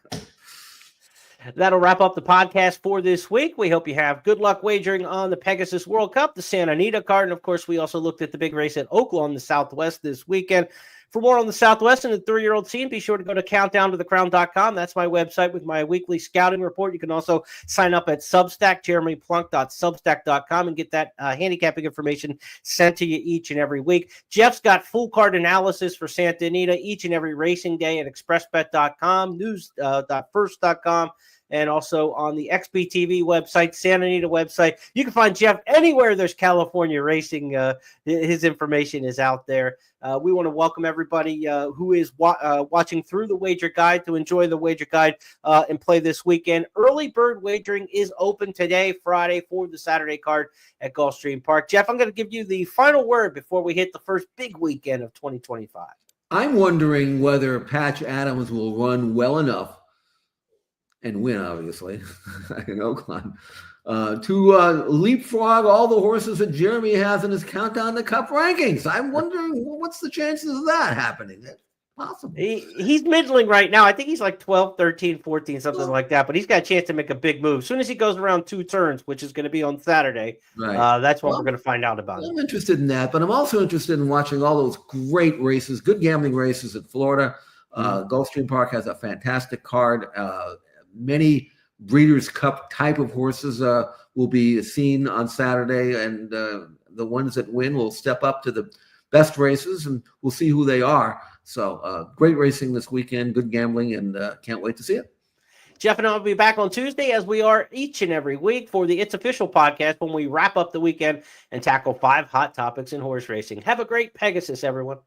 Speaker 1: That'll wrap up the podcast for this week. We hope you have good luck wagering on the Pegasus World Cup, the Santa Anita card, and of course, we also looked at the big race at Oakland on the Southwest this weekend. For more on the Southwest and the 3-year-old scene, be sure to go to countdowntothecrown.com. That's my website with my weekly scouting report. You can also sign up at Substack, jeremyplonk.substack.com, and get that handicapping information sent to you each and every week. Jeff's got full card analysis for Santa Anita each and every racing day at expressbet.com, news.first.com, and also on the XBTV website, Santa Anita website. You can find Jeff anywhere there's California racing. His information is out there. We want to welcome everybody who is watching through the Wager Guide to enjoy the Wager Guide and play this weekend. Early bird wagering is open today, Friday, for the Saturday card at Gulfstream Park. Jeff, I'm going to give you the final word before we hit the first big weekend of 2025.
Speaker 2: I'm wondering whether Patch Adams will run well enough and win, obviously, in Oakland, to leapfrog all the horses that Jeremy has in his Countdown to Cup rankings. I'm wondering what's the chances of that happening. That's possible.
Speaker 1: He's middling right now. I think he's like 12, 13, 14, something like that, but he's got a chance to make a big move. As soon as he goes around 2 turns, which is going to be on Saturday, that's what we're going to find out about.
Speaker 2: I'm interested in that, but I'm also interested in watching all those great races, good gambling races at Florida. Gulfstream Park has a fantastic card. Many Breeders' Cup type of horses will be seen on Saturday, and the ones that win will step up to the best races, and we'll see who they are. So great racing this weekend, good gambling, and can't wait to see it.
Speaker 1: Jeff and I will be back on Tuesday, as we are each and every week, for the It's Official podcast when we wrap up the weekend and tackle 5 hot topics in horse racing. Have a great Pegasus, everyone.